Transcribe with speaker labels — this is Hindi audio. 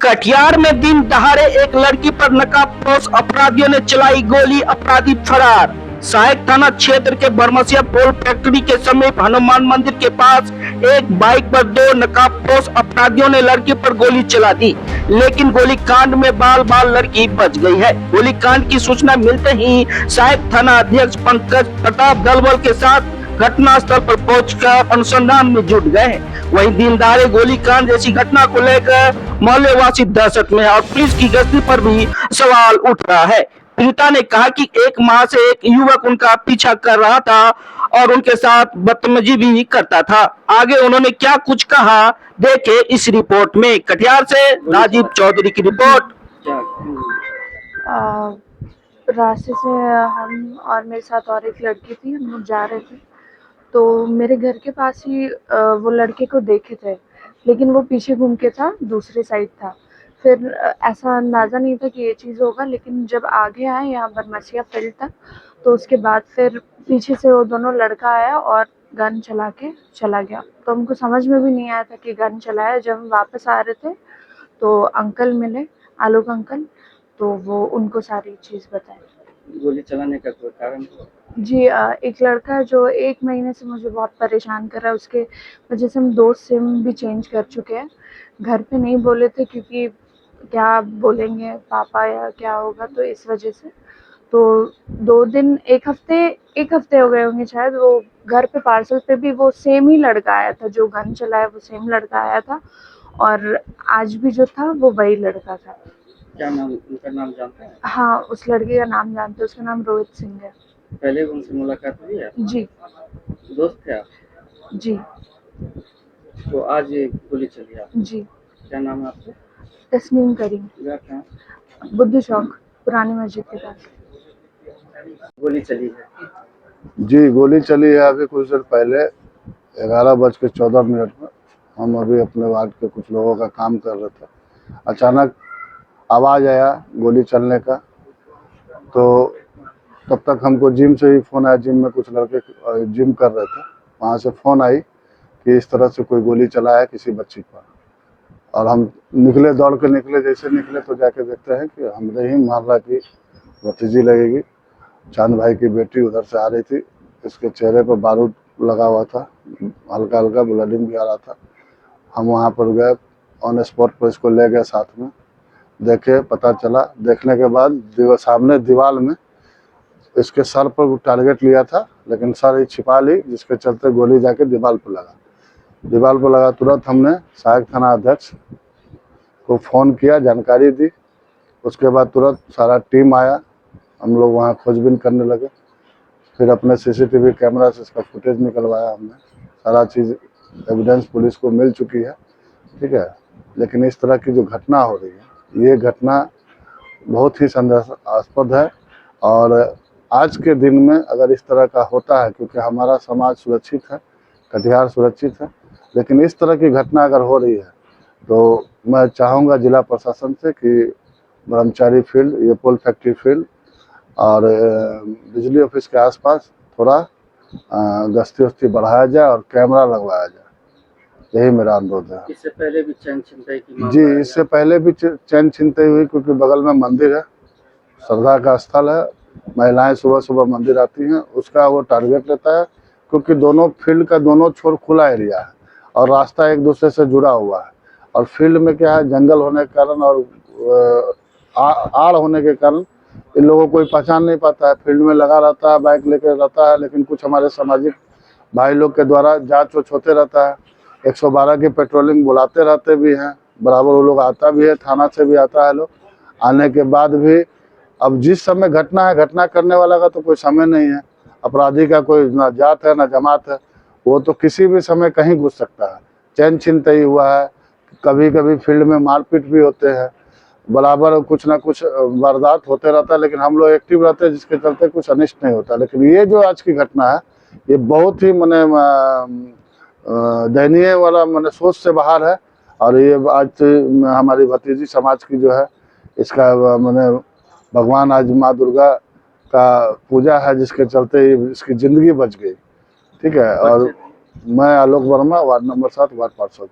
Speaker 1: कटिहार में दिन दहाड़े एक लड़की पर नकाबपोश अपराधियों ने चलाई गोली, अपराधी फरार। सहायक थाना क्षेत्र के बरमसिया पोल फैक्ट्री के समीप हनुमान मंदिर के पास एक बाइक पर दो नकाबपोश अपराधियों ने लड़की पर गोली चला दी, लेकिन गोलीकांड में बाल बाल लड़की बच गई है। गोलीकांड की सूचना मिलते ही सहायक थाना अध्यक्ष पंकज प्रताप दलबल के साथ घटना स्थल पर पहुंचकर अनुसंधान में जुट गए हैं। वहीं दिन दहाड़े गोलीकांड जैसी घटना को लेकर मोहल्ले वासी दहशत में है और पुलिस की गश्ती पर भी सवाल उठ रहा है। पीड़िता ने कहा कि एक माह से एक युवक उनका पीछा कर रहा था और उनके साथ बदतमीजी भी करता था। आगे उन्होंने क्या कुछ कहा, देखे इस रिपोर्ट में। कटिहार से राजीव चौधरी की रिपोर्ट।
Speaker 2: रास्ते से हम और मेरे साथ और एक लड़की थी, हम लोग जा रहे थे तो मेरे घर के पास ही वो लड़के को देखे थे, लेकिन वो पीछे घूम के था, दूसरे साइड था। फिर ऐसा अंदाज़ा नहीं था कि ये चीज़ होगा, लेकिन जब आगे आए यहाँ बरमसिया फील्ड तक तो उसके बाद फिर पीछे से वो दोनों लड़का आया और गन चला के चला गया। तो हमको समझ में भी नहीं आया था कि गन चलाया। जब हम वापस आ रहे थे तो अंकल मिले, आलोक अंकल, तो वो उनको सारी चीज़ बताई।
Speaker 3: गोली चलाने का कोई कारण?
Speaker 2: जी, एक लड़का है जो 1 महीने से मुझे बहुत परेशान कर रहा है। उसके वजह से हम 2 सिम भी चेंज कर चुके हैं। घर पे नहीं बोले थे क्योंकि क्या बोलेंगे पापा या क्या होगा, तो इस वजह से। तो 2 दिन 1 हफ्ते हो गए होंगे शायद। वो घर पे पार्सल पे भी वो सेम ही लड़का आया था, जो गन चलाया वो सेम लड़का आया था, और आज भी जो था वो वही लड़का था।
Speaker 3: क्या नाम, उनका नाम जानते हैं?
Speaker 2: हाँ, उस लड़के का नाम जानते हैं, उसका नाम रोहित सिंह है।
Speaker 3: पहले उनसे मुलाकात हुई है?
Speaker 2: जी
Speaker 3: दोस्त थे आप?
Speaker 2: जी
Speaker 3: तो आज ये गोली चली आप?
Speaker 2: जी।
Speaker 3: क्या नाम है आपका?
Speaker 2: तस्नीम करीम,
Speaker 3: घर कहाँ?
Speaker 2: बुद्धू चौक, पुरानी मस्जिद के पास।
Speaker 3: गोली चली है?
Speaker 4: जी, गोली चली है अभी कुछ देर पहले 11:14 में। हम अभी अपने वार्ड के कुछ लोगों का काम कर रहे थे, अचानक आवाज़ आया गोली चलने का। तो तब तक हमको जिम से ही फ़ोन आया, जिम में कुछ लड़के जिम कर रहे थे, वहाँ से फ़ोन आई कि इस तरह से कोई गोली चला है किसी बच्ची पर। और हम निकले, दौड़ के निकले। जैसे निकले तो जाके देखते हैं कि हमरे ही मोहल्ला की भतीजी लगेगी, चांद भाई की बेटी उधर से आ रही थी। इसके चेहरे पर बारूद लगा हुआ था, हल्का हल्का ब्लडिंग भी आ रहा था। हम वहाँ पर गए, ऑन स्पॉट पर इसको ले गए, साथ में देखे, पता चला। देखने के बाद सामने दीवार में इसके सर पर टारगेट लिया था, लेकिन सर ही छिपा ली, जिसके चलते गोली जाके दीवार पर लगा। तुरंत हमने सहायक थाना अध्यक्ष को फ़ोन किया, जानकारी दी। उसके बाद तुरंत सारा टीम आया, हम लोग वहाँ खोजबीन करने लगे। फिर अपने सीसीटीवी कैमरा से इसका फुटेज निकलवाया हमने। सारा चीज़ एविडेंस पुलिस को मिल चुकी है, ठीक है। लेकिन इस तरह की जो घटना हो रही है, ये घटना बहुत ही संदेहास्पद है। और आज के दिन में अगर इस तरह का होता है, क्योंकि हमारा समाज सुरक्षित है, कटिहार सुरक्षित है, लेकिन इस तरह की घटना अगर हो रही है तो मैं चाहूँगा जिला प्रशासन से कि ब्रह्मचारी फील्ड, ये पोल फैक्ट्री फील्ड और बिजली ऑफिस के आसपास थोड़ा गश्ती बढ़ाया जाए और कैमरा लगवाया जाए। यही मेरा अनुरोध है।
Speaker 3: इससे पहले भी चैन छिनतई की
Speaker 4: जी, इससे पहले भी चैन छिनतई हुई, क्योंकि बगल में मंदिर है, श्रद्धा का स्थल है, महिलाएं सुबह सुबह मंदिर आती हैं। उसका वो टारगेट लेता है, क्योंकि दोनों फील्ड का दोनों छोर खुला एरिया है और रास्ता एक दूसरे से जुड़ा हुआ है। और फील्ड में क्या है, जंगल होने के कारण और आड़ होने के कारण इन लोगों को कोई पहचान नहीं पाता है। फील्ड में लगा रहता है, बाइक लेकर रहता है, लेकिन कुछ हमारे सामाजिक भाई लोग के द्वारा जांच होते रहता है। 112 की पेट्रोलिंग बुलाते रहते भी हैं, बराबर वो लोग आता भी है, थाना से भी आता है लोग। आने के बाद भी अब जिस समय घटना है, घटना करने वाला का तो कोई समय नहीं है, अपराधी का कोई ना जात है ना जमात है, वो तो किसी भी समय कहीं घुस सकता है। चैन छिनतई हुआ है, कभी कभी फील्ड में मारपीट भी होते हैं, बराबर कुछ ना कुछ वारदात होते रहता है, लेकिन हम लोग एक्टिव रहते हैं, जिसके चलते कुछ अनिष्ट नहीं होता। लेकिन ये जो आज की घटना है, ये बहुत ही मने दयनीय वाला, मने सोच से बाहर है। और ये आज हमारी भतीजी समाज की जो है, इसका मने भगवान, आज माँ दुर्गा का पूजा है, जिसके चलते इसकी ज़िंदगी बच गई, ठीक है। और मैं आलोक वर्मा, वार्ड नंबर 7, वार्ड पार्षद।